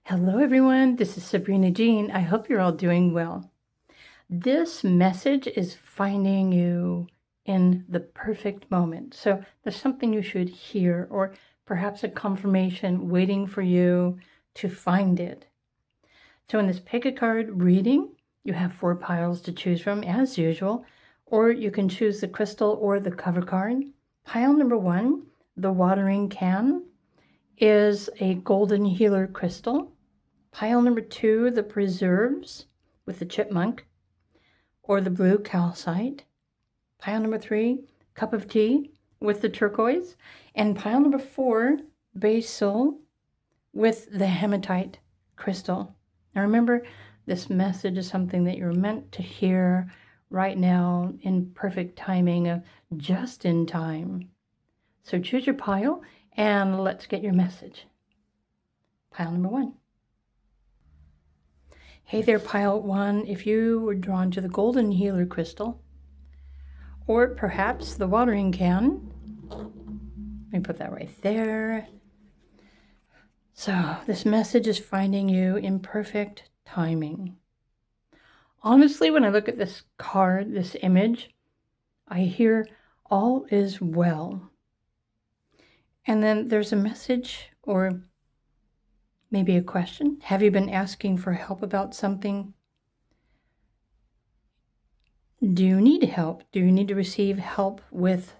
Hello, everyone. This is Sabrina Jean. I hope you're all doing well. This message is finding you in the perfect moment. So there's something you should hear, or perhaps a confirmation waiting for you to find it. So in this pick a card reading, you have 4 piles to choose from as usual, or you can choose the crystal or the cover card. Pile number 1, the watering can, is a golden healer crystal. Pile number 2, the preserves with the chipmunk or the blue calcite. Pile number 3, cup of tea with the turquoise. And pile number 4, basil with the hematite crystal. Now remember, this message is something that you're meant to hear right now in perfect timing, of just in time. So choose your pile and let's get your message. Pile number 1. Hey there, pile 1, if you were drawn to the golden healer crystal, or perhaps the watering can, let me put that right there. So this message is finding you in perfect timing. Honestly, when I look at this card, this image, I hear all is well. And then there's a message, or maybe a question. Have you been asking for help about something? Do you need help? Do you need to receive help with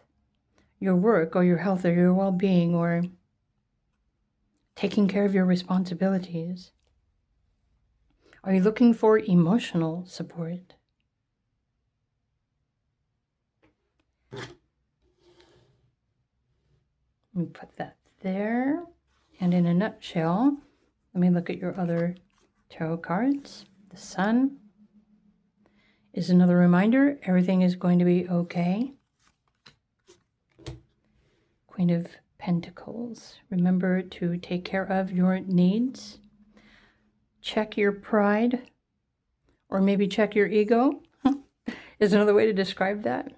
your work or your health or your well-being, or taking care of your responsibilities? Are you looking for emotional support? Let me put that there. And in a nutshell, let me look at your other tarot cards. The Sun is another reminder everything is going to be okay. Queen of Pentacles. Remember to take care of your needs. Check your pride, or maybe check your ego is another way to describe that.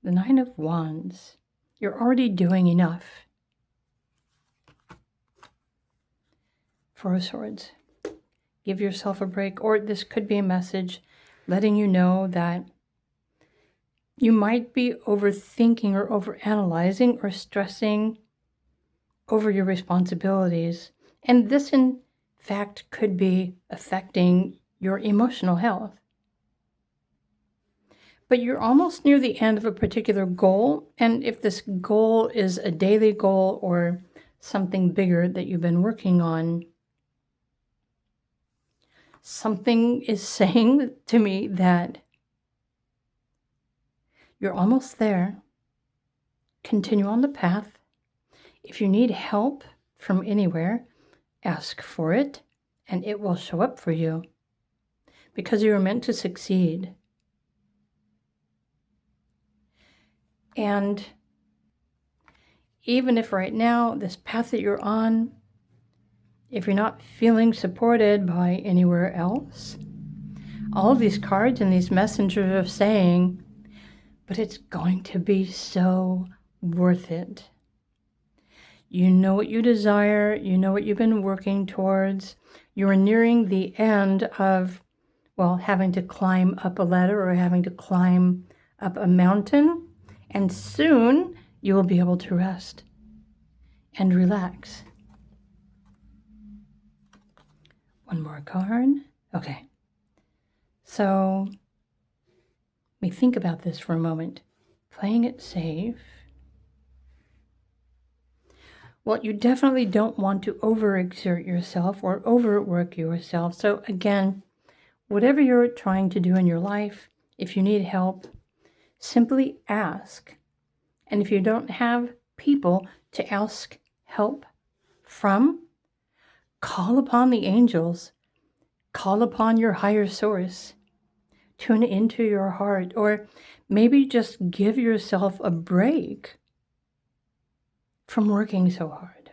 The Nine of Wands. You're already doing enough. Four of Swords. Give yourself a break, or this could be a message letting you know that you might be overthinking or overanalyzing or stressing over your responsibilities. And this, in fact, could be affecting your emotional health. But you're almost near the end of a particular goal. And if this goal is a daily goal or something bigger that you've been working on, something is saying to me that you're almost there. Continue on the path. If you need help from anywhere, ask for it, and it will show up for you, because you are meant to succeed. And even if right now, this path that you're on, if you're not feeling supported by anywhere else, all of these cards and these messengers are saying, but it's going to be so worth it. You know what you desire. You know what you've been working towards. You're nearing the end of, well, having to climb up a ladder or having to climb up a mountain. And soon you will be able to rest and relax. One more card. Okay. So let me think about this for a moment. Playing it safe. Well, you definitely don't want to overexert yourself or overwork yourself. So again, whatever you're trying to do in your life, if you need help, simply ask. And if you don't have people to ask help from, call upon the angels. Call upon your higher source. Tune into your heart, or maybe just give yourself a break from working so hard.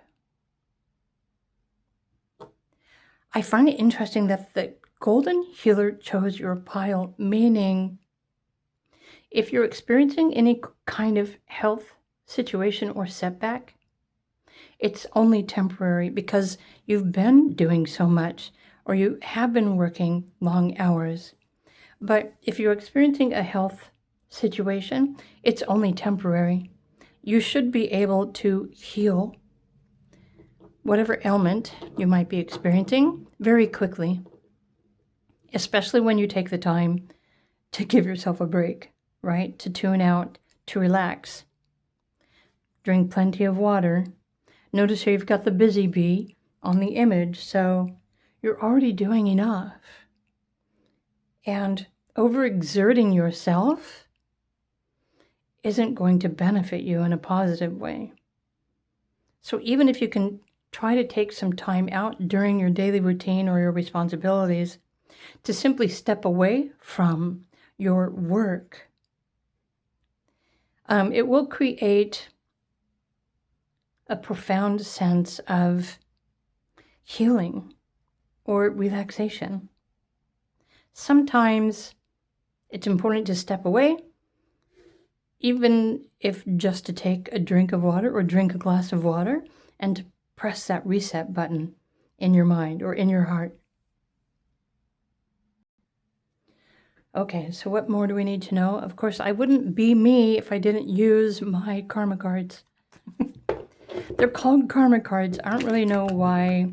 I find it interesting that the golden healer chose your pile, meaning if you're experiencing any kind of health situation or setback, it's only temporary because you've been doing so much or you have been working long hours. But if you're experiencing a health situation, it's only temporary. You should be able to heal whatever ailment you might be experiencing very quickly, especially when you take the time to give yourself a break, right? To tune out, to relax. Drink plenty of water. Notice here you've got the busy bee on the image, so you're already doing enough. And overexerting yourself isn't going to benefit you in a positive way. So even if you can try to take some time out during your daily routine or your responsibilities to simply step away from your work, it will create a profound sense of healing or relaxation. Sometimes it's important to step away, even if just to take a drink of water or drink a glass of water and to press that reset button in your mind or in your heart. Okay, so what more do we need to know? Of course, I wouldn't be me if I didn't use my karma cards. They're called karma cards. I don't really know why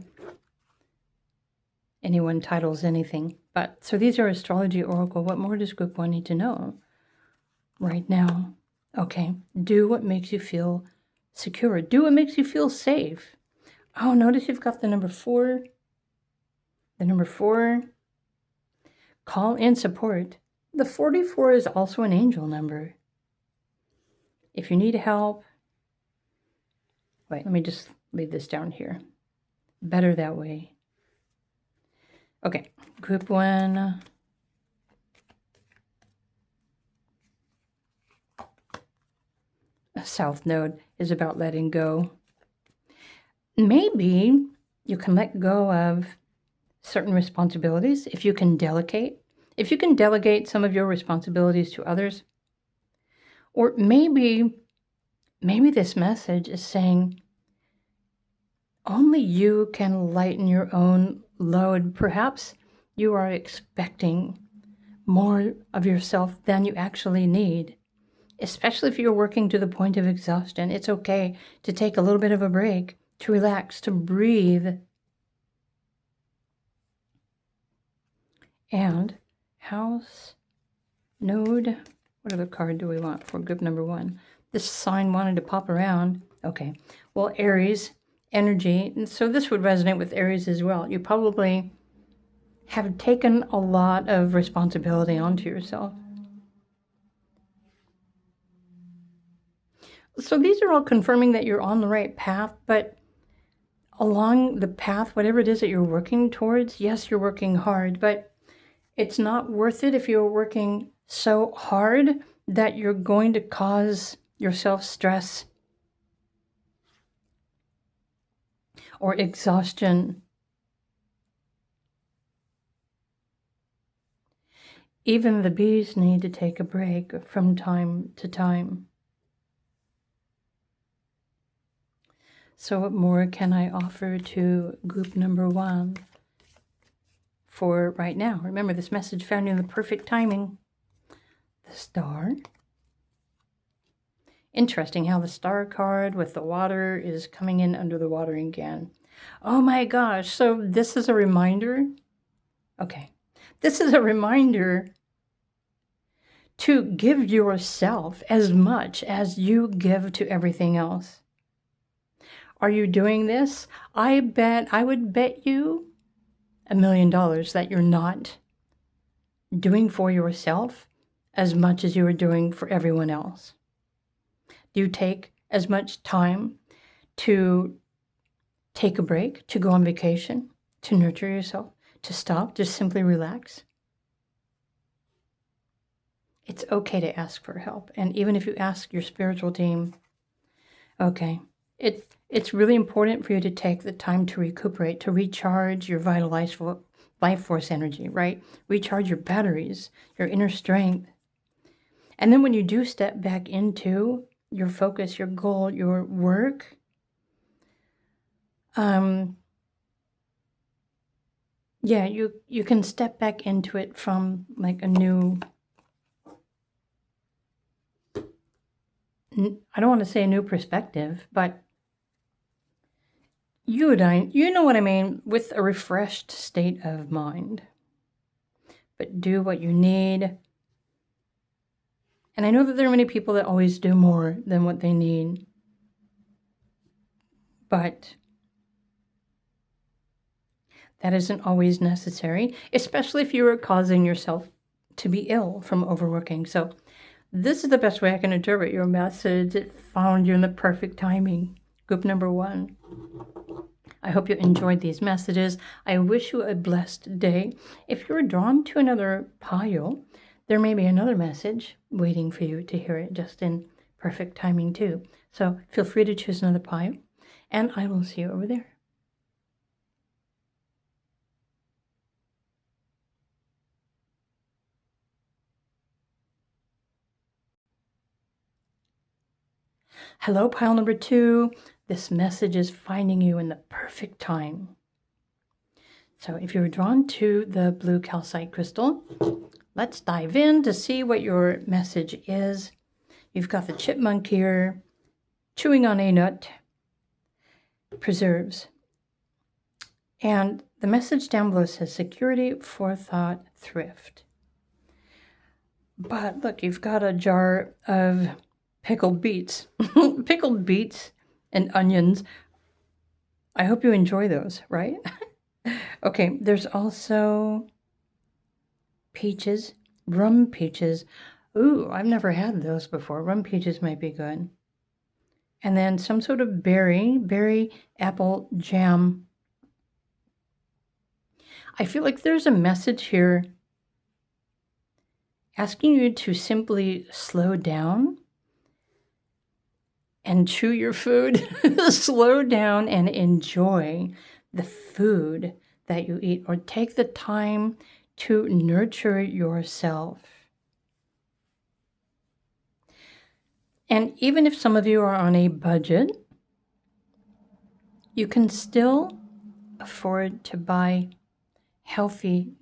anyone titles anything. But so these are astrology oracle. What more does group 1 need to know right now? Okay, do what makes you feel secure. Do what makes you feel safe. Oh, notice you've got the number 4. The number 4. Call in support. The 44 is also an angel number. If you need help, wait, let me just leave this down here. Better that way. Okay, group 1. South Node is about letting go. Maybe you can let go of certain responsibilities if you can delegate. If you can delegate some of your responsibilities to others. Or maybe this message is saying only you can lighten your own load. Perhaps you are expecting more of yourself than you actually need. Especially if you're working to the point of exhaustion, it's okay to take a little bit of a break, to relax, to breathe. And house, node, what other card do we want for group number 1? This sign wanted to pop around. Okay, well, Aries, energy. And so this would resonate with Aries as well. You probably have taken a lot of responsibility onto yourself. So these are all confirming that you're on the right path, but along the path, whatever it is that you're working towards, yes, you're working hard, but it's not worth it if you're working so hard that you're going to cause yourself stress or exhaustion. Even the bees need to take a break from time to time. So what more can I offer to group number 1 for right now? Remember, this message found in the perfect timing. The star. Interesting how the star card with the water is coming in under the watering can. Oh my gosh, so this is a reminder. Okay, this is a reminder to give yourself as much as you give to everything else. Are you doing this? I would bet you $1 million that you're not doing for yourself as much as you are doing for everyone else. Do you take as much time to take a break, to go on vacation, to nurture yourself, to stop, just simply relax? It's okay to ask for help. And even if you ask your spiritual team, okay, it's really important for you to take the time to recuperate, to recharge your vital life force energy, right? Recharge your batteries, your inner strength. And then when you do step back into your focus, your goal, your work, Yeah, you can step back into it from like a new, I don't want to say a new perspective, but you know what I mean, with a refreshed state of mind. But do what you need. And I know that there are many people that always do more than what they need, but that isn't always necessary, especially if you are causing yourself to be ill from overworking. So this is the best way I can interpret your message. It found you in the perfect timing. Group number 1. I hope you enjoyed these messages. I wish you a blessed day. If you're drawn to another pile, there may be another message waiting for you to hear it just in perfect timing too. So feel free to choose another pile, and I will see you over there. Hello, pile number 2. This message is finding you in the perfect time. So if you're drawn to the blue calcite crystal, let's dive in to see what your message is. You've got the chipmunk here, chewing on a nut, preserves. And the message down below says security, forethought, thrift. But look, you've got a jar of pickled beets. Pickled beets and onions. I hope you enjoy those, right? Okay, there's also peaches, rum peaches. Ooh, I've never had those before. Rum peaches might be good. And then some sort of berry apple jam. I feel like there's a message here asking you to simply slow down and chew your food. Slow down and enjoy the food that you eat, or take the time to nurture yourself. And even if some of you are on a budget, you can still afford to buy healthy,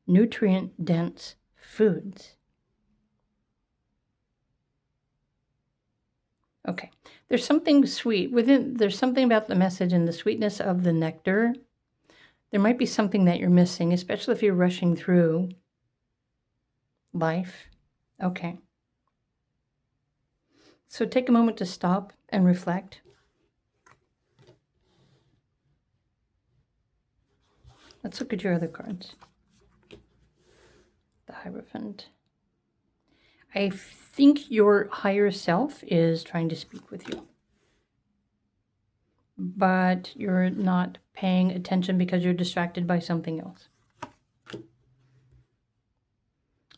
nutrient-dense foods. Okay, there's something sweet there's something about the message and the sweetness of the nectar. There might be something that you're missing, especially if you're rushing through life. Okay. So take a moment to stop and reflect. Let's look at your other cards. The Hierophant. I think your higher self is trying to speak with you, but you're not paying attention because you're distracted by something else.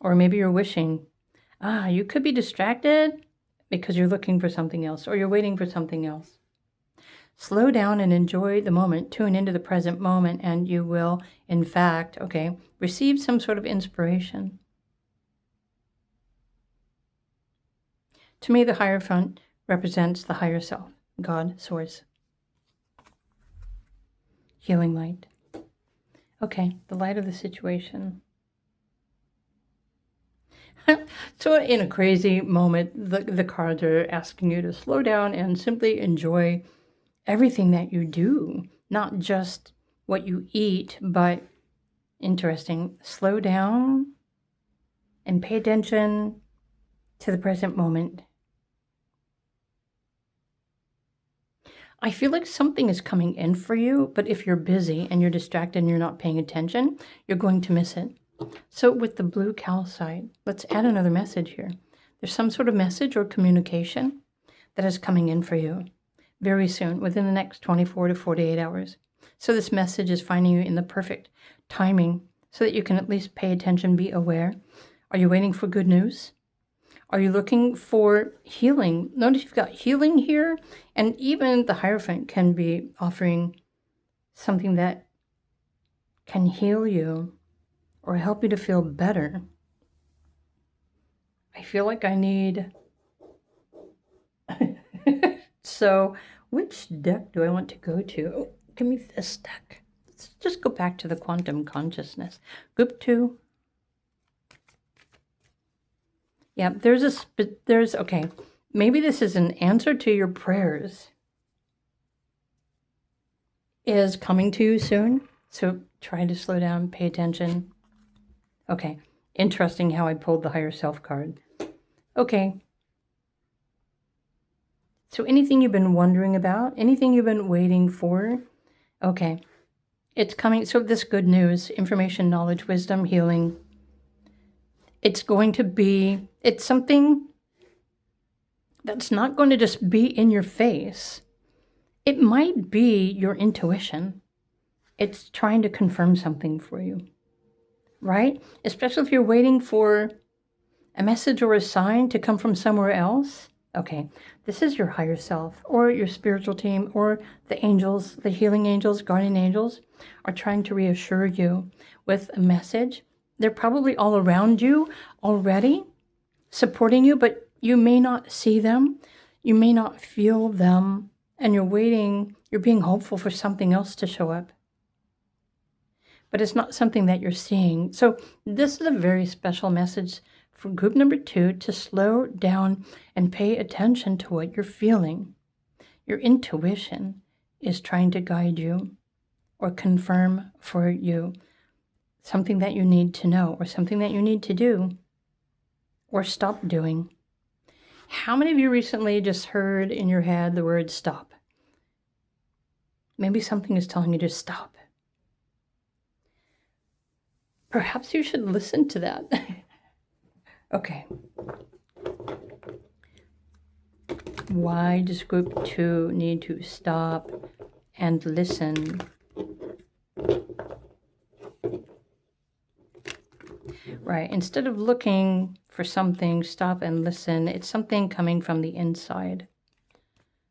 Or maybe you're wishing. You could be distracted because you're looking for something else, or you're waiting for something else. Slow down and enjoy the moment. Tune into the present moment, and you will, in fact, receive some sort of inspiration. To me, the Hierophant represents the higher self, God, Source. Healing light. Okay, the light of the situation. So in a crazy moment, the cards are asking you to slow down and simply enjoy everything that you do, not just what you eat, but interesting. Slow down and pay attention to the present moment. I feel like something is coming in for you, but if you're busy and you're distracted and you're not paying attention, you're going to miss it. So with the blue calcite, let's add another message here. There's some sort of message or communication that is coming in for you very soon, within the next 24 to 48 hours. So this message is finding you in the perfect timing so that you can at least pay attention, be aware. Are you waiting for good news? Are you looking for healing? Notice you've got healing here, and even the Hierophant can be offering something that can heal you or help you to feel better. I feel like I need... So, which deck do I want to go to? Give me this deck. Let's just go back to the quantum consciousness. Group 2. Yeah, okay. Maybe this is an answer to your prayers. Is coming to you soon. So try to slow down, pay attention. Okay, interesting how I pulled the higher self card. Okay. So anything you've been wondering about, anything you've been waiting for, okay, it's coming. So this good news, information, knowledge, wisdom, healing, it's something that's not going to just be in your face. It might be your intuition. It's trying to confirm something for you, right? Especially if you're waiting for a message or a sign to come from somewhere else. Okay, this is your higher self or your spiritual team or the angels, the healing angels, guardian angels are trying to reassure you with a message. They're probably all around you already, supporting you, but you may not see them. You may not feel them, and you're being hopeful for something else to show up. But it's not something that you're seeing. So this is a very special message for group number 2 to slow down and pay attention to what you're feeling. Your intuition is trying to guide you or confirm for you something that you need to know or something that you need to do or stop doing. How many of you recently just heard in your head the word stop? Maybe something is telling you to stop. Perhaps you should listen to that. Okay. Why does group 2 need to stop and listen? Right. Instead of looking for something, stop and listen. It's something coming from the inside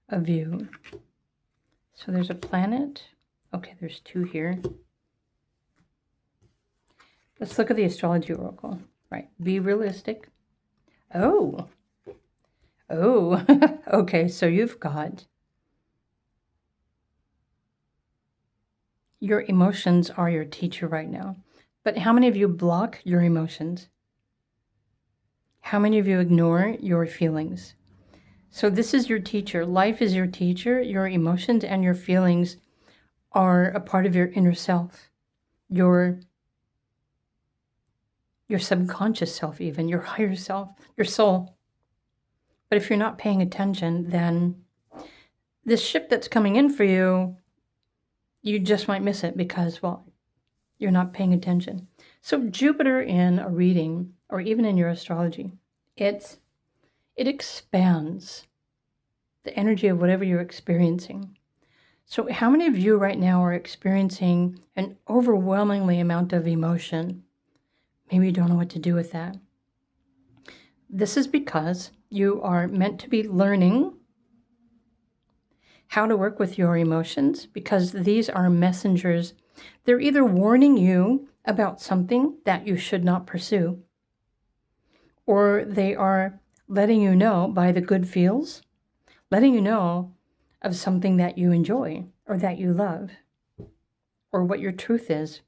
of you. So there's a planet. Okay, there's 2 here. Let's look at the astrology oracle. Right. Be realistic. Oh. Okay, so you've got your emotions are your teacher right now. But how many of you block your emotions? How many of you ignore your feelings? So this is your teacher. Life is your teacher. Your emotions and your feelings are a part of your inner self. Your subconscious self even, your higher self, your soul. But if you're not paying attention, then this ship that's coming in for you, you just might miss it because, well, you're not paying attention. So Jupiter in a reading, or even in your astrology, it expands the energy of whatever you're experiencing. So how many of you right now are experiencing an overwhelmingly amount of emotion? Maybe you don't know what to do with that. This is because you are meant to be learning how to work with your emotions, because these are messengers. They're either warning you about something that you should not pursue, or they are letting you know by the good feels, letting you know of something that you enjoy or that you love, or what your truth is.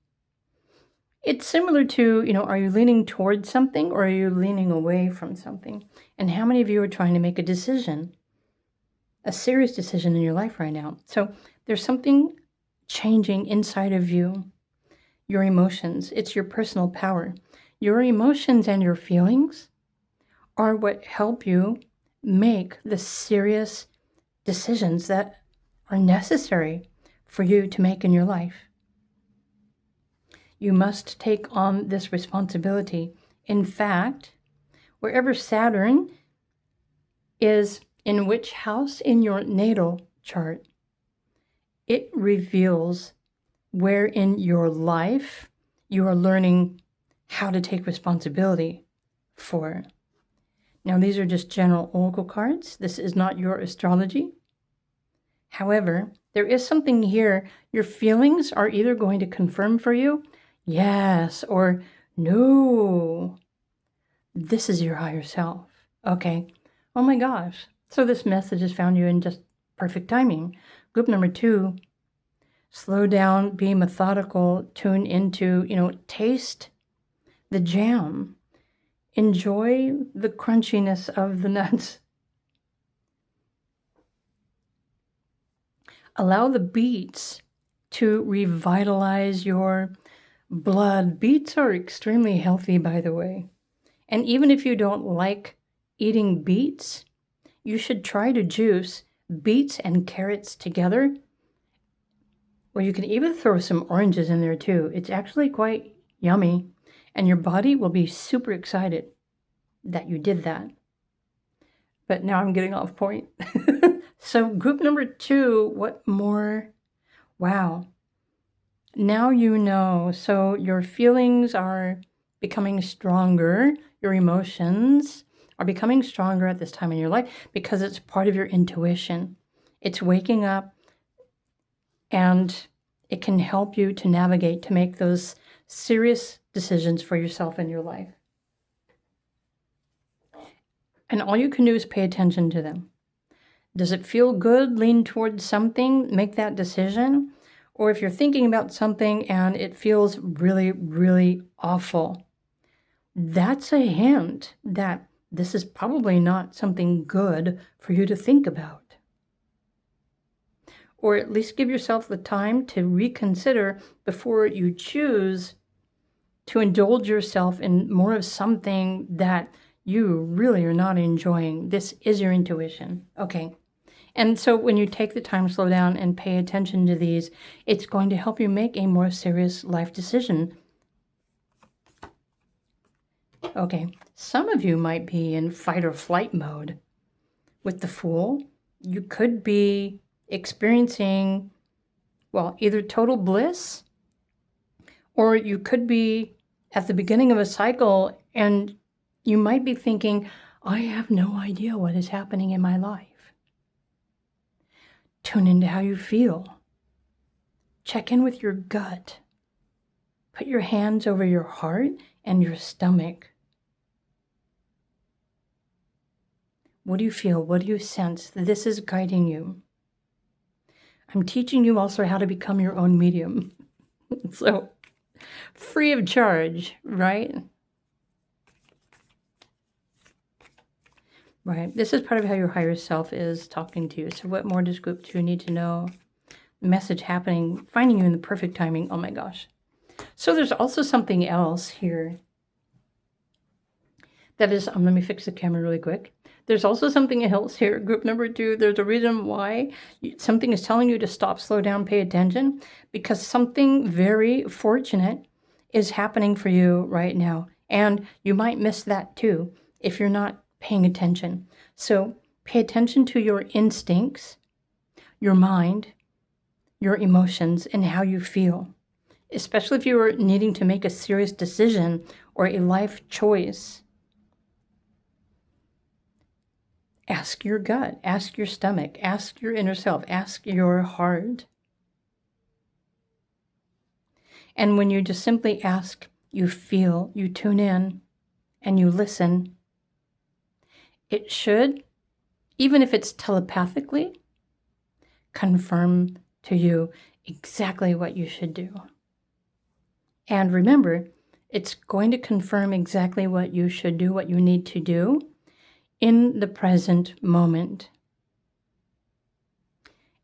It's similar to, are you leaning towards something or are you leaning away from something? And how many of you are trying to make a decision, a serious decision in your life right now? So there's something changing inside of you, your emotions. It's your personal power. Your emotions and your feelings are what help you make the serious decisions that are necessary for you to make in your life. You must take on this responsibility. In fact, wherever Saturn is in which house in your natal chart, it reveals where in your life you are learning how to take responsibility for. Now, these are just general oracle cards. This is not your astrology. However, there is something here. Your feelings are either going to confirm for you, yes, or no. This is your higher self. Okay. Oh my gosh. So this message has found you in just perfect timing. Group number 2, Slow down, be methodical, tune into, taste the jam. Enjoy the crunchiness of the nuts. Allow the beets to revitalize your blood. Beets are extremely healthy, by the way. And even if you don't like eating beets, you should try to juice beets and carrots together. Or you can even throw some oranges in there too. It's actually quite yummy. And your body will be super excited that you did that. But now I'm getting off point. So group number 2, what more? Wow. Now you know. So your feelings are becoming stronger. Your emotions are becoming stronger at this time in your life because it's part of your intuition. It's waking up, and it can help you to navigate, to make those serious decisions for yourself in your life. And all you can do is pay attention to them. Does it feel good? Lean towards something, make that decision. Or if you're thinking about something and it feels really, really awful, that's a hint that this is probably not something good for you to think about. Or at least give yourself the time to reconsider before you choose to indulge yourself in more of something that you really are not enjoying. This is your intuition. Okay. And so when you take the time to slow down and pay attention to these, it's going to help you make a more serious life decision. Okay. Some of you might be in fight or flight mode. With the Fool, you could be experiencing, well, either total bliss, or you could be at the beginning of a cycle and you might be thinking, I have no idea what is happening in my life. Tune into how you feel. Check in with your gut. Put your hands over your heart and your stomach. What do you feel? What do you sense? This is guiding you. I'm teaching you also how to become your own medium. So, free of charge, right? Right. This is part of how your higher self is talking to you. So what more does group 2 need to know? Message happening, finding you in the perfect timing. Oh my gosh. So there's also something else here. That is, let me fix the camera really quick. There's also something else here. Group number 2, there's a reason why something is telling you to stop, slow down, pay attention, because something very fortunate is happening for you right now. And you might miss that too if you're not paying attention. So pay attention to your instincts, your mind, your emotions, and how you feel, especially if you are needing to make a serious decision or a life choice. Ask your gut, ask your stomach, ask your inner self, ask your heart. And when you just simply ask, you feel, you tune in, and you listen, it should, even if it's telepathically, confirm to you exactly what you should do. And remember, it's going to confirm exactly what you should do, what you need to do in the present moment.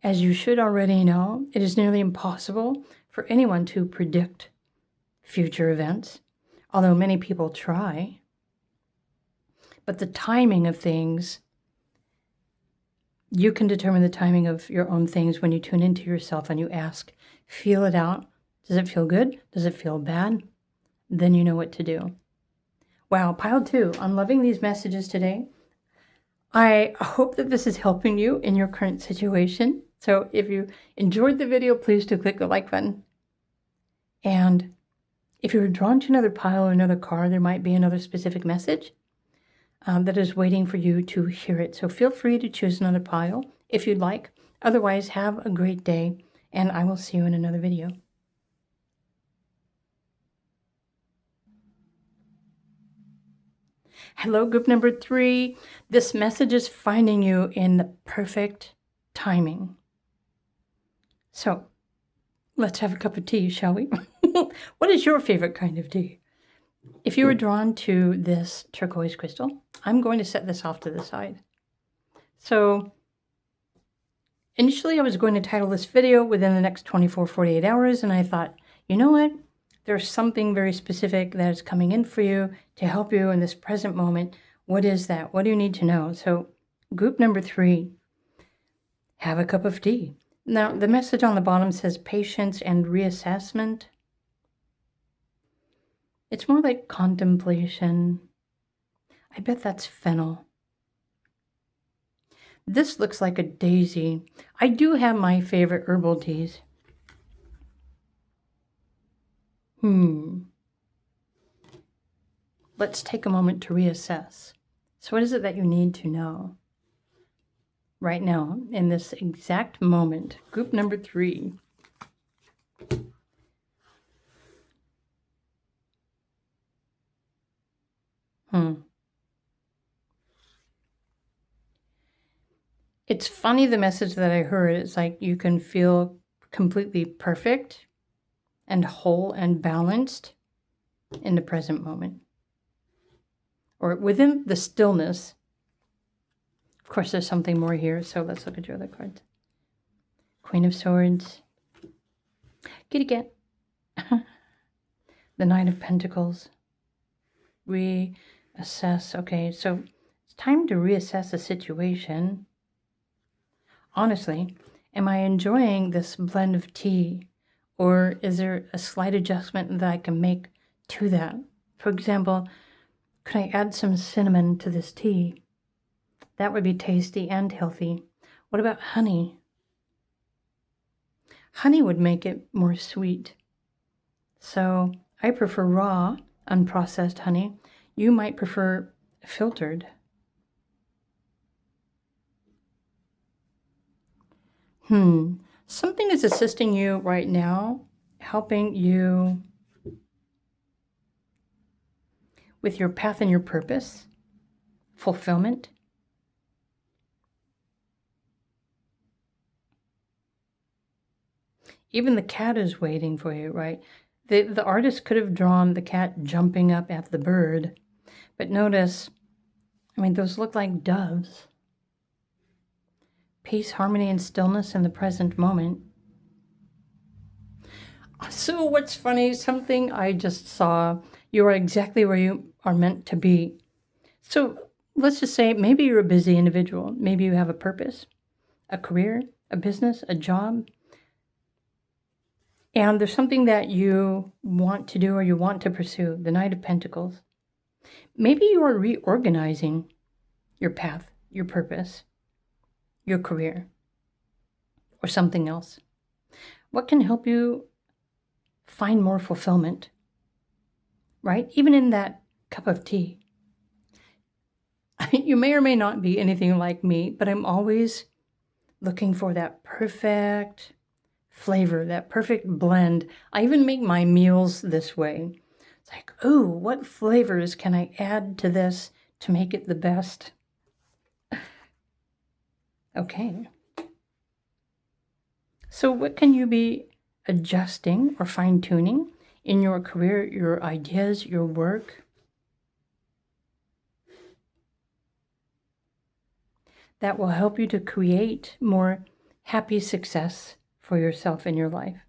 As you should already know, it is nearly impossible for anyone to predict future events, although many people try. But the timing of things, you can determine the timing of your own things when you tune into yourself and you ask, feel it out. Does it feel good? Does it feel bad? Then you know what to do. Wow, pile 2. I'm loving these messages today. I hope that this is helping you in your current situation. So if you enjoyed the video, please do click the like button. And if you're drawn to another pile or another card, there might be another specific message that is waiting for you to hear it. So feel free to choose another pile if you'd like. Otherwise, have a great day, and I will see you in another video. Hello, group number 3. This message is finding you in the perfect timing. So, Let's have a cup of tea, shall we? What is your favorite kind of tea? If you were drawn to this turquoise crystal, I'm going to set this off to the side. So initially I was going to title this video within the next 48 hours, and I thought, you know what? There's something very specific that is coming in for you to help you in this present moment. What is that? What do you need to know? So group number 3, have a cup of tea. Now, the message on the bottom says patience and reassessment. It's more like contemplation. I bet that's fennel. This looks like a daisy. I do have my favorite herbal teas. Let's take a moment to reassess. So what is it that you need to know right now in this exact moment? Group number 3. It's funny, the message that I heard. It's like you can feel completely perfect and whole and balanced in the present moment, or within the stillness. Of course, there's something more here, so let's look at your other cards. Queen of Swords. Kitty cat. The Knight of Pentacles. Reassess. Okay, so it's time to reassess the situation. Honestly, am I enjoying this blend of tea? Or is there a slight adjustment that I can make to that? For example, could I add some cinnamon to this tea? That would be tasty and healthy. What about honey? Honey would make it more sweet. So I prefer raw, unprocessed honey. You might prefer filtered. Something is assisting you right now, helping you with your path and your purpose, fulfillment. Even the cat is waiting for you, right? The artist could have drawn the cat jumping up at the bird, but notice, those look like doves. Peace, harmony, and stillness in the present moment. So what's funny, something I just saw, you are exactly where you are meant to be. So let's just say maybe you're a busy individual. Maybe you have a purpose, a career, a business, a job. And there's something that you want to do or you want to pursue, the Knight of Pentacles. Maybe you are reorganizing your path, your purpose, your career, or something else. What can help you find more fulfillment, right? Even in that cup of tea. You may or may not be anything like me, but I'm always looking for that perfect flavor, that perfect blend. I even make my meals this way. It's like, oh, what flavors can I add to this to make it the best? Okay. So what can you be adjusting or fine-tuning in your career, your ideas, your work? That will help you to create more happy success for yourself in your life.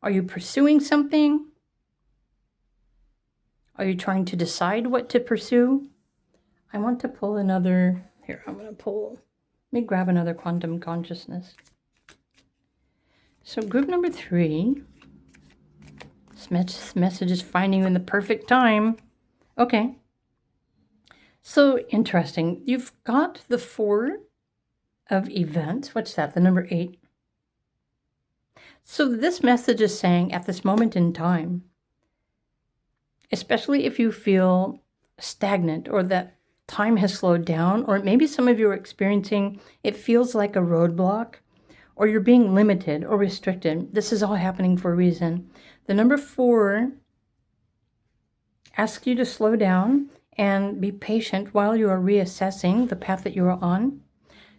Are you pursuing something? Are you trying to decide what to pursue? I want to pull another, here, let me grab another quantum consciousness. So group number 3, this message is finding you in the perfect time. Okay. So interesting. You've got the 4 of events. What's that? The number 8. So this message is saying at this moment in time, especially if you feel stagnant or that time has slowed down, or maybe some of you are experiencing, it feels like a roadblock, or you're being limited or restricted. This is all happening for a reason. The number 4 asks you to slow down and be patient while you are reassessing the path that you are on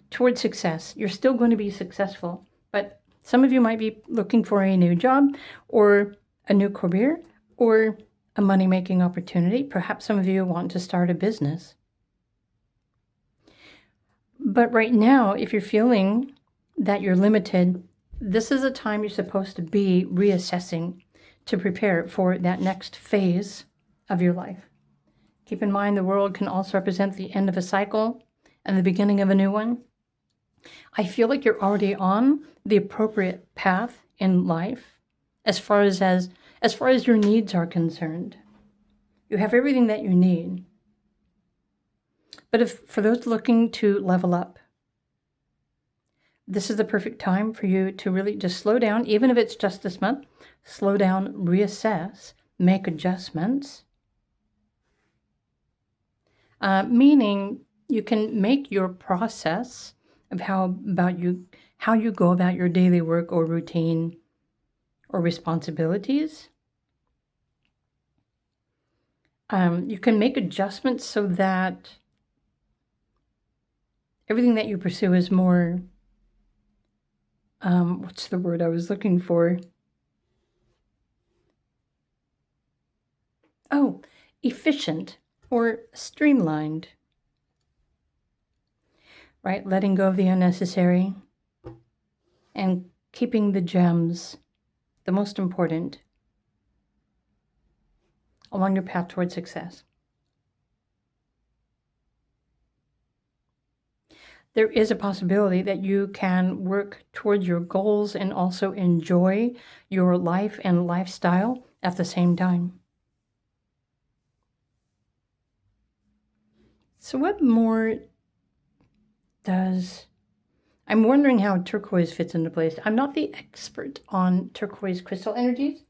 towards success. You're still going to be successful, but Some of you might be looking for a new job or a new career or a money-making opportunity. Perhaps some of you want to start a business. But right now, if you're feeling that you're limited, this is a time you're supposed to be reassessing to prepare for that next phase of your life. Keep in mind, the world can also represent the end of a cycle and the beginning of a new one. I feel like you're already on the appropriate path in life as far as your needs are concerned. You have everything that you need. But for those looking to level up, this is the perfect time for you to really just slow down, even if it's just this month. Slow down, reassess, make adjustments. Meaning you can make your process of how you go about your daily work or routine or responsibilities. You can make adjustments so that everything that you pursue is more, what's the word I was looking for? Oh, efficient or streamlined, right? Letting go of the unnecessary and keeping the gems, the most important, along your path towards success. There is a possibility that you can work towards your goals and also enjoy your life and lifestyle at the same time. So what more I'm wondering how turquoise fits into place. I'm not the expert on turquoise crystal energies,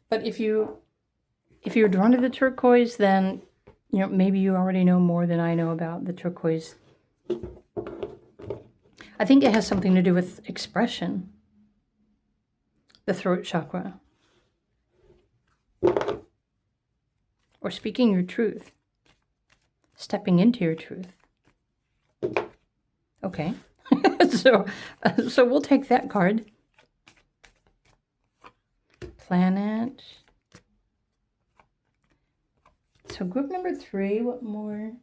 but if you're drawn to the turquoise, then maybe you already know more than I know about the turquoise. I think it has something to do with expression, the throat chakra, or speaking your truth, stepping into your truth. Okay, so we'll take that card. Planet. So group number 3, what more?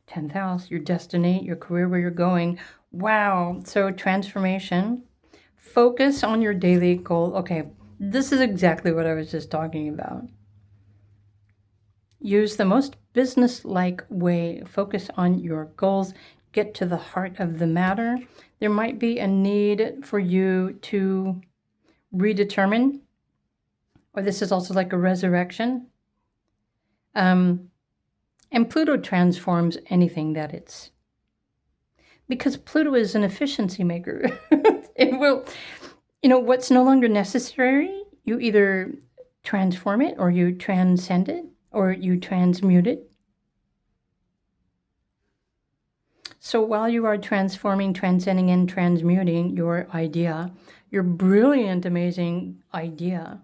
10th house, your destiny, your career, where you're going. Wow. So transformation. Focus on your daily goal. Okay, this is exactly what I was just talking about. Use the most business-like way. Focus on your goals. Get to the heart of the matter. There might be a need for you to redetermine, or this is also like a resurrection. And Pluto transforms anything that it's, because Pluto is an efficiency maker. It will, what's no longer necessary, you either transform it or you transcend it or you transmute it. So while you are transforming, transcending, and transmuting your idea, your brilliant, amazing idea,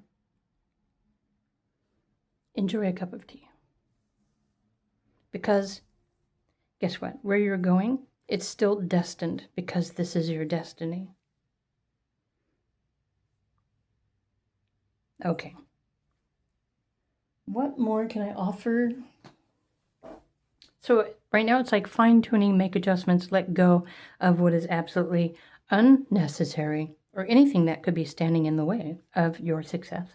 enjoy a cup of tea. Because guess what? Where you're going, it's still destined, because this is your destiny. Okay. What more can I offer? So right now it's like fine-tuning, make adjustments, let go of what is absolutely unnecessary or anything that could be standing in the way of your success.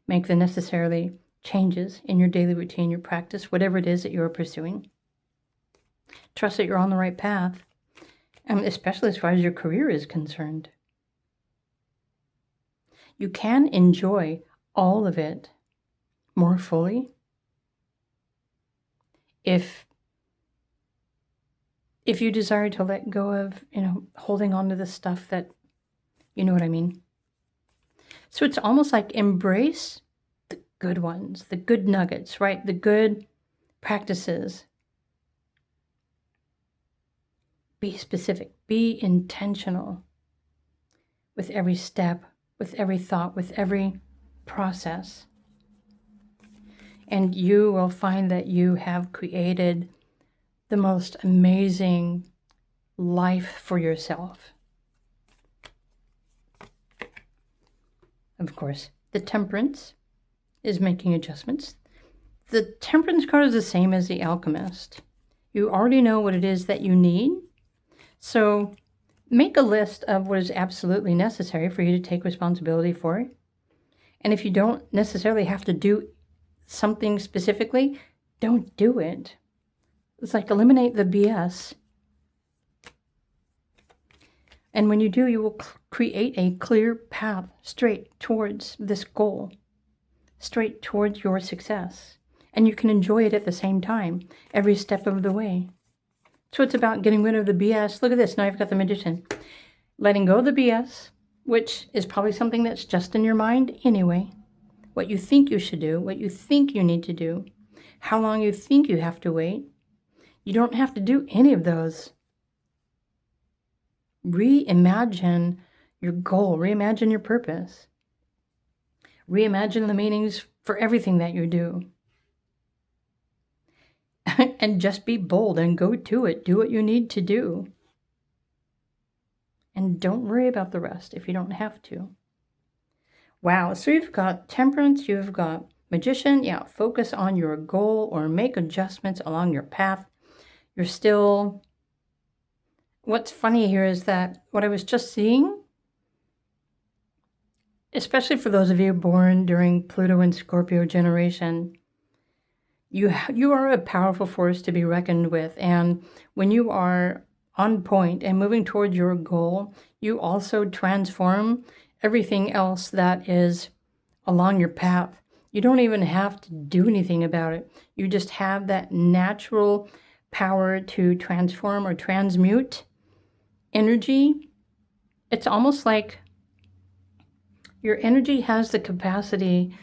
Make the necessarily changes in your daily routine, your practice, whatever it is that you're pursuing. Trust that you're on the right path, especially as far as your career is concerned. You can enjoy all of it more fully if you desire to let go of, holding on to the stuff that, you know what I mean? So it's almost like embrace the good ones, the good nuggets, right? The good practices. Be specific, be intentional with every step, with every thought, with every process. And you will find that you have created the most amazing life for yourself. Of course, the Temperance is making adjustments. The Temperance card is the same as the Alchemist. You already know what it is that you need. So make a list of what is absolutely necessary for you to take responsibility for. And if you don't necessarily have to do something specifically, don't do it. It's like eliminate the BS. And when you do, you will create a clear path straight towards this goal, straight towards your success. And you can enjoy it at the same time, every step of the way. So it's about getting rid of the BS. Look at this. Now I've got the Magician. Letting go of the BS, which is probably something that's just in your mind anyway. What you think you should do, what you think you need to do, how long you think you have to wait. You don't have to do any of those. Reimagine your goal. Reimagine your purpose. Reimagine the meanings for everything that you do. And just be bold and go to it. Do what you need to do. And don't worry about the rest if you don't have to. Wow, so you've got Temperance, you've got Magician. Yeah, focus on your goal or make adjustments along your path. You're still... What's funny here is that what I was just seeing, especially for those of you born during Pluto and Scorpio generation, you are a powerful force to be reckoned with. And when you are on point and moving towards your goal, you also transform everything else that is along your path. You don't even have to do anything about it. You just have that natural power to transform or transmute energy. It's almost like your energy has the capacity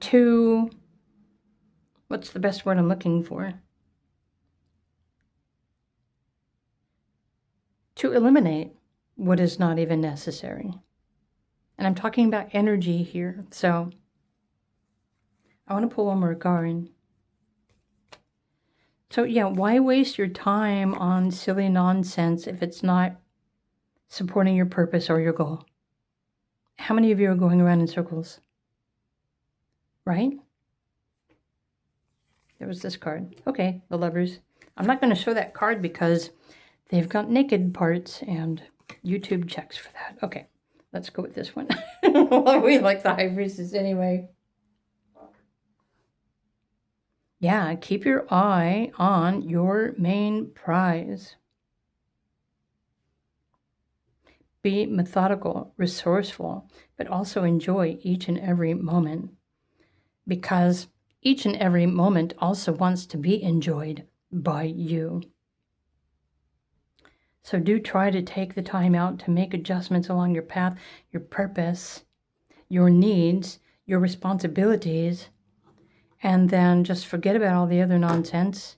to, what's the best word I'm looking for? To eliminate what is not even necessary. And I'm talking about energy here. So I want to pull one more card. So yeah, why waste your time on silly nonsense if it's not supporting your purpose or your goal? How many of you are going around in circles? Right? There was this card. Okay, the Lovers. I'm not going to show that card because they've got naked parts and YouTube checks for that. Okay, let's go with this one. Well, we like the High Priestess anyway. Yeah, keep your eye on your main prize. Be methodical, resourceful, but also enjoy each and every moment, because each and every moment also wants to be enjoyed by you. So do try to take the time out to make adjustments along your path, your purpose, your needs, your responsibilities, and then just forget about all the other nonsense.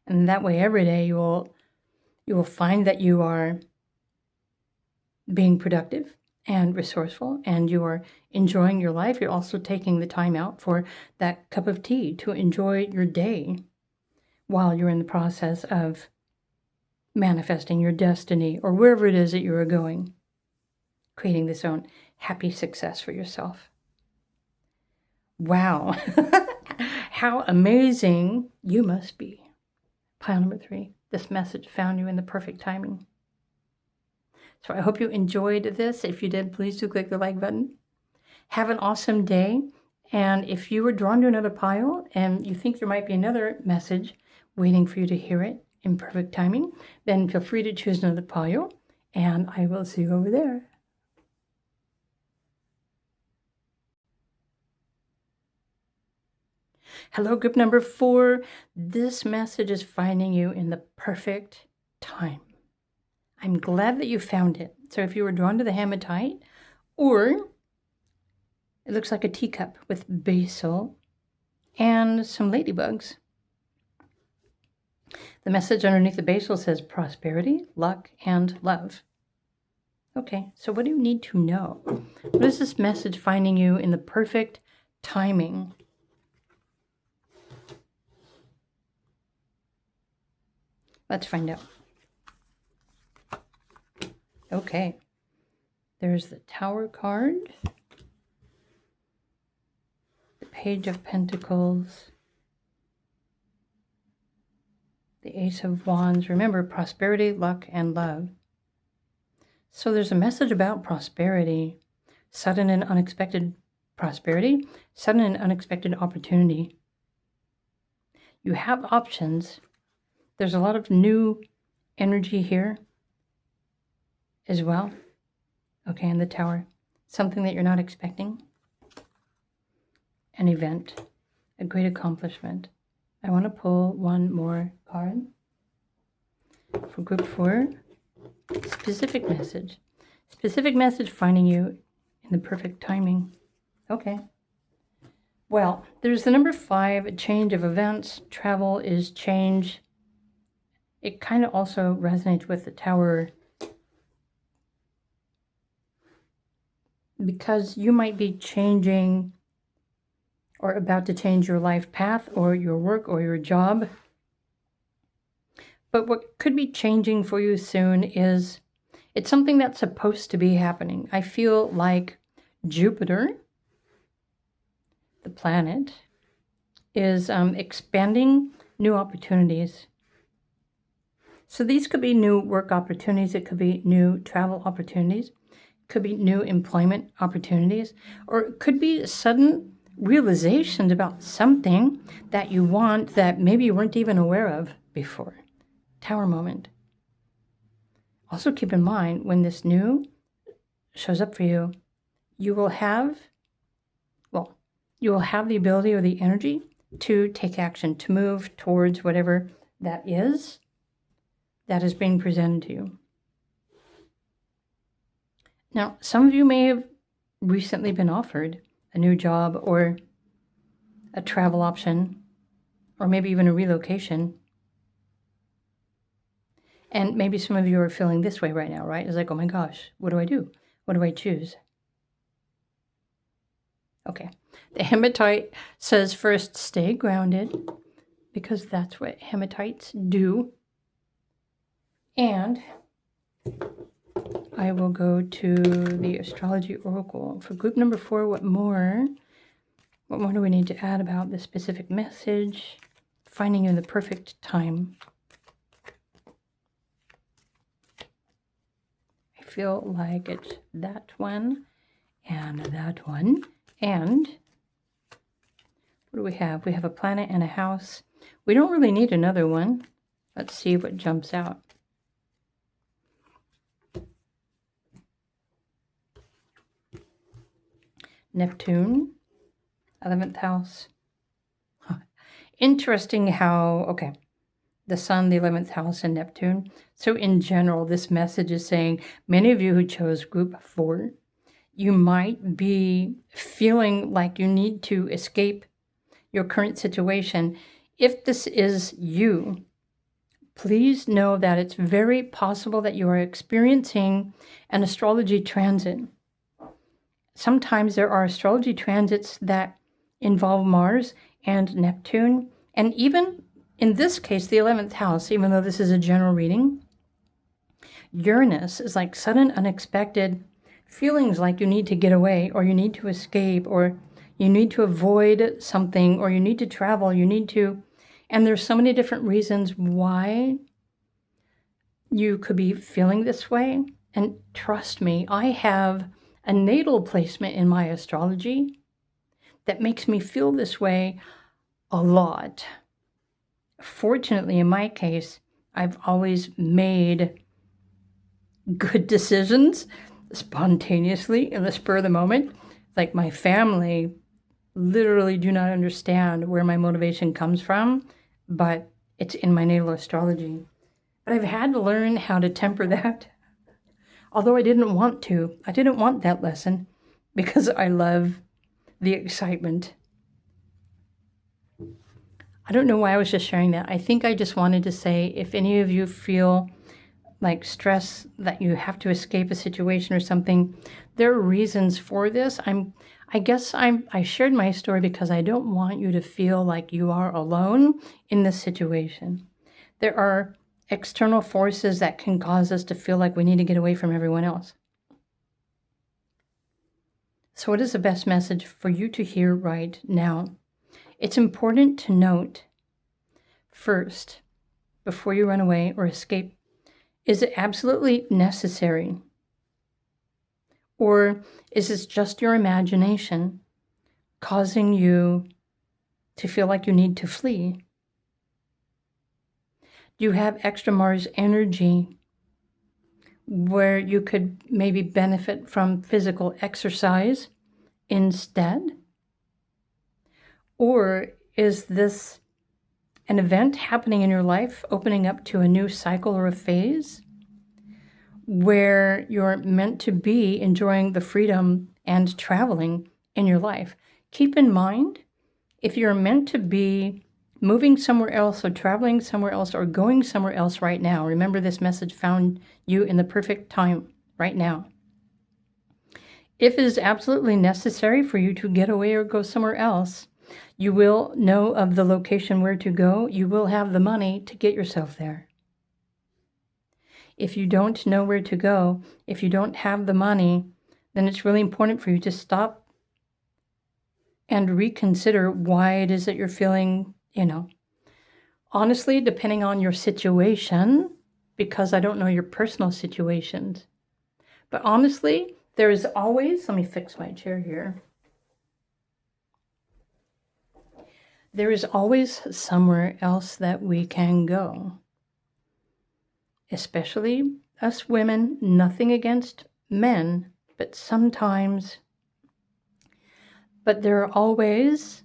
And that way every day you will find that you are being productive and resourceful, and you are enjoying your life. You're also taking the time out for that cup of tea to enjoy your day while you're in the process of manifesting your destiny or wherever it is that you are going, creating this own happy success for yourself. Wow. How amazing you must be. Pile number 3. This message found you in the perfect timing. So I hope you enjoyed this. If you did, please do click the like button. Have an awesome day. And if you were drawn to another pile and you think there might be another message waiting for you to hear it in perfect timing, then feel free to choose another pile, and I will see you over there. Hello, group number 4. This message is finding you in the perfect time. I'm glad that you found it. So if you were drawn to the Hematite, or it looks like a teacup with basil and some ladybugs. The message underneath the basil says prosperity, luck, and love. Okay, so what do you need to know? What is this message finding you in the perfect timing? Let's find out. Okay. There's the Tower card, the Page of Pentacles, the Ace of Wands. Remember, prosperity, luck, and love. So there's a message about prosperity, sudden and unexpected prosperity, sudden and unexpected opportunity. You have options. There's a lot of new energy here as well. Okay, in the Tower. Something that you're not expecting. An event. A great accomplishment. I want to pull one more card for group 4. Specific message. Specific message finding you in the perfect timing. Okay. Well, there's the number 5, a change of events. Travel is change. It kind of also resonates with the Tower because you might be changing or about to change your life path or your work or your job. But what could be changing for you soon is it's something that's supposed to be happening. I feel like Jupiter, the planet, is expanding new opportunities. So these could be new work opportunities. It could be new travel opportunities. It could be new employment opportunities. Or it could be sudden realizations about something that you want that maybe you weren't even aware of before. Tower moment. Also keep in mind, when this new shows up for you, you will have the ability or the energy to take action, to move towards whatever that is being presented to you. Now, some of you may have recently been offered a new job or a travel option, or maybe even a relocation. And maybe some of you are feeling this way right now, right? It's like, oh my gosh, what do I do? What do I choose? Okay. The Hematite says first, stay grounded, because that's what Hematites do. And I will go to the Astrology Oracle. For group number 4, what more do we need to add about the specific message? Finding you in the perfect time. I feel like it's that one and that one. And what do we have? We have a planet and a house. We don't really need another one. Let's see what jumps out. Neptune, 11th house. Interesting how, okay, the Sun, the 11th house, and Neptune. So in general, this message is saying many of you who chose group 4, you might be feeling like you need to escape your current situation. If this is you, please know that it's very possible that you are experiencing an astrology transit. Sometimes there are astrology transits that involve Mars and Neptune, and even in this case, the 11th house, even though this is a general reading, Uranus is like sudden, unexpected feelings like you need to get away, or you need to escape, or you need to avoid something, or you need to travel, and there's so many different reasons why you could be feeling this way. And trust me, I have a natal placement in my astrology that makes me feel this way a lot. Fortunately, in my case, I've always made good decisions spontaneously in the spur of the moment. Like, my family literally do not understand where my motivation comes from, but it's in my natal astrology. But I've had to learn how to temper that. Although I didn't want to. I didn't want that lesson because I love the excitement. I don't know why I was just sharing that. I think I just wanted to say, if any of you feel like stress that you have to escape a situation or something, there are reasons for this. I shared my story because I don't want you to feel like you are alone in this situation. There are external forces that can cause us to feel like we need to get away from everyone else. So what is the best message for you to hear right now? It's important to note first, before you run away or escape, is it absolutely necessary? Or is this just your imagination causing you to feel like you need to flee? Do you have extra Mars energy where you could maybe benefit from physical exercise instead? Or is this an event happening in your life, opening up to a new cycle or a phase where you're meant to be enjoying the freedom and traveling in your life? Keep in mind, if you're meant to be moving somewhere else or traveling somewhere else or going somewhere else right now, remember this message found you in the perfect time right now. If it is absolutely necessary for you to get away or go somewhere else, you will know of the location where to go. You will have the money to get yourself there. If you don't know where to go, if you don't have the money, then it's really important for you to stop and reconsider why it is that you're feeling, honestly, depending on your situation, because I don't know your personal situations. But honestly, there is always, let me fix my chair here. There is always somewhere else that we can go. Especially us women, nothing against men, but sometimes. But there are always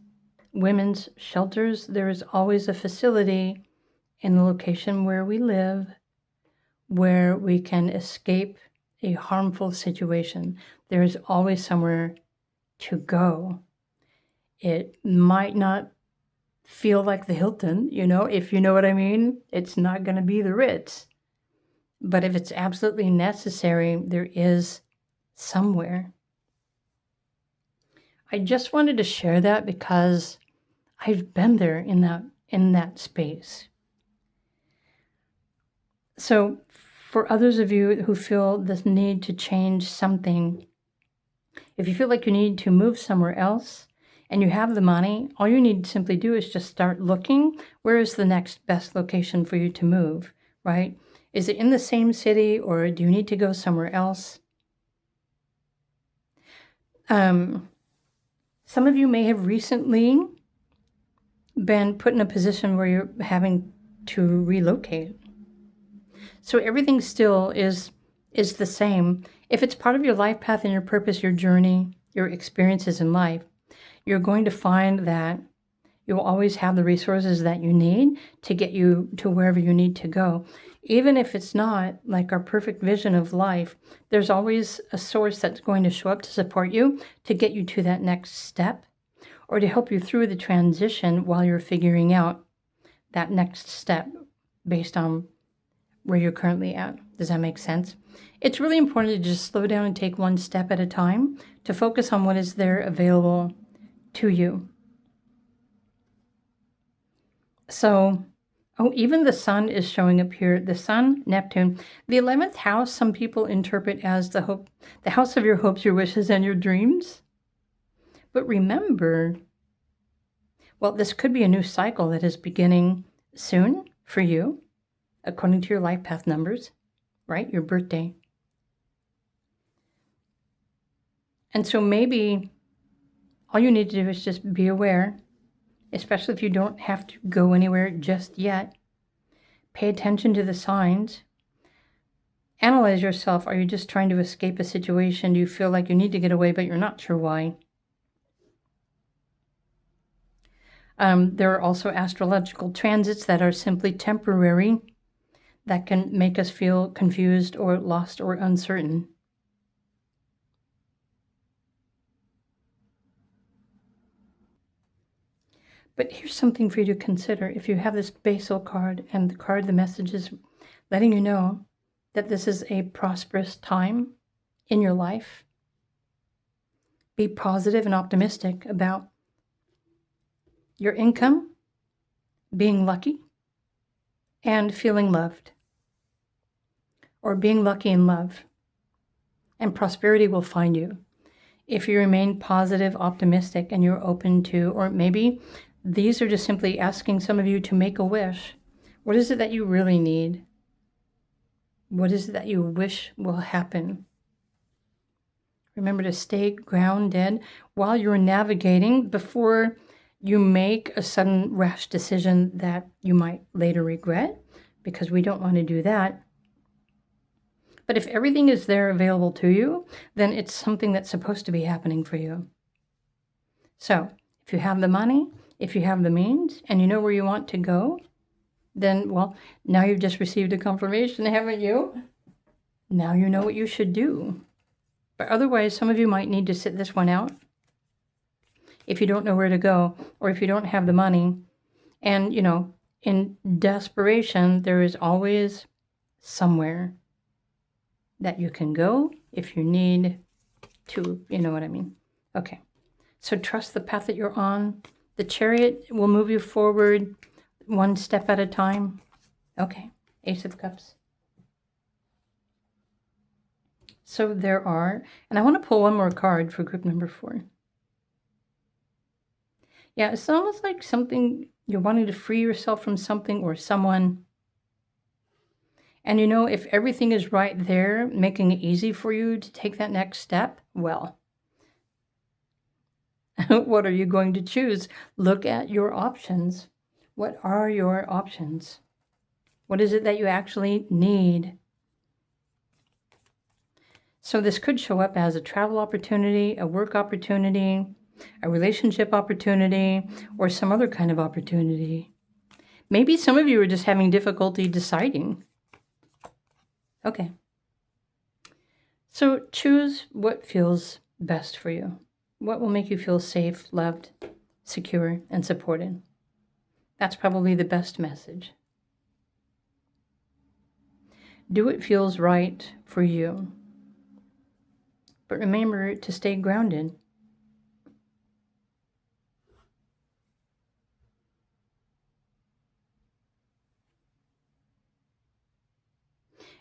women's shelters. There is always a facility in the location where we live where we can escape a harmful situation. There is always somewhere to go. It might not feel like the Hilton, if you know what I mean. It's not going to be the Ritz. But if it's absolutely necessary, there is somewhere. I just wanted to share that because I've been there in that space. So for others of you who feel this need to change something, if you feel like you need to move somewhere else and you have the money, all you need to simply do is just start looking. Where is the next best location for you to move, right? Is it in the same city or do you need to go somewhere else? Some of you may have recently been put in a position where you're having to relocate. So everything still is the same. If it's part of your life path and your purpose, your journey, your experiences in life, you're going to find that you'll always have the resources that you need to get you to wherever you need to go. Even if it's not like our perfect vision of life, there's always a source that's going to show up to support you, to get you to that next step, or to help you through the transition while you're figuring out that next step based on where you're currently at. Does that make sense? It's really important to just slow down and take one step at a time, to focus on what is there available to you. So, even the sun is showing up here. The sun, Neptune. The 11th house, some people interpret as the house of your hopes, your wishes, and your dreams. But remember, this could be a new cycle that is beginning soon for you, according to your life path numbers, right? Your birthday. And so maybe all you need to do is just be aware, especially if you don't have to go anywhere just yet. Pay attention to the signs. Analyze yourself. Are you just trying to escape a situation? Do you feel like you need to get away, but you're not sure why? There are also astrological transits that are simply temporary, that can make us feel confused or lost or uncertain. But here's something for you to consider. If you have this basal card and the message is letting you know that this is a prosperous time in your life, be positive and optimistic about your income, being lucky, and feeling loved. or being lucky in love. And prosperity will find you. If you remain positive, optimistic, and you're open to, or maybe these are just simply asking some of you to make a wish. What is it that you really need? What is it that you wish will happen? Remember to stay grounded while you're navigating before you make a sudden rash decision that you might later regret, because we don't want to do that. But if everything is there available to you, then it's something that's supposed to be happening for you. So if you have the money, if you have the means, and you know where you want to go, then, well, now you've just received a confirmation, haven't you? Now you know what you should do. But otherwise, some of you might need to sit this one out if you don't know where to go, or if you don't have the money. And, in desperation, there is always somewhere that you can go if you need to, you know what I mean? Okay, so trust the path that you're on. The Chariot will move you forward one step at a time. Okay, Ace of Cups. So there are, and I want to pull one more card for group number 4. Yeah, it's almost like something, you're wanting to free yourself from something or someone. And if everything is right there, making it easy for you to take that next step, well, what are you going to choose? Look at your options. What are your options? What is it that you actually need? So this could show up as a travel opportunity, a work opportunity, a relationship opportunity, or some other kind of opportunity. Maybe some of you are just having difficulty deciding. Okay. So choose what feels best for you. What will make you feel safe, loved, secure, and supported? That's probably the best message. Do what feels right for you. But remember to stay grounded.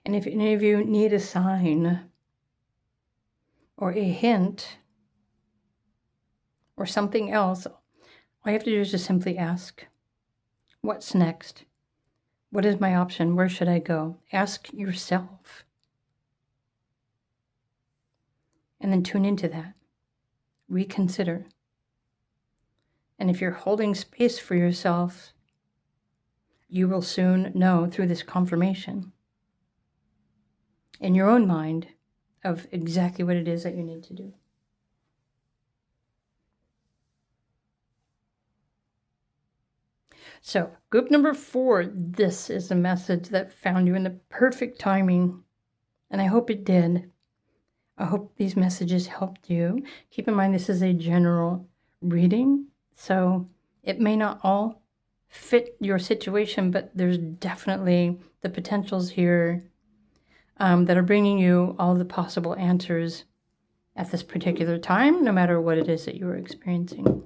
And if any of you need a sign or a hint or something else, all you have to do is just simply ask, what's next? What is my option? Where should I go? Ask yourself. And then tune into that. Reconsider. And if you're holding space for yourself, you will soon know through this confirmation in your own mind of exactly what it is that you need to do. So, group number 4, this is a message that found you in the perfect timing, and I hope it did. I hope these messages helped you. Keep in mind, this is a general reading, so it may not all fit your situation, but there's definitely the potentials here that are bringing you all the possible answers at this particular time, no matter what it is that you are experiencing.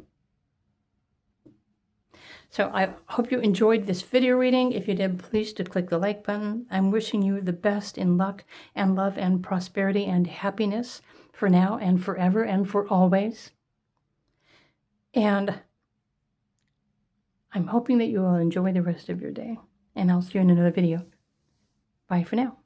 So I hope you enjoyed this video reading. If you did, please do click the like button. I'm wishing you the best in luck and love and prosperity and happiness for now and forever and for always. And I'm hoping that you will enjoy the rest of your day. And I'll see you in another video. Bye for now.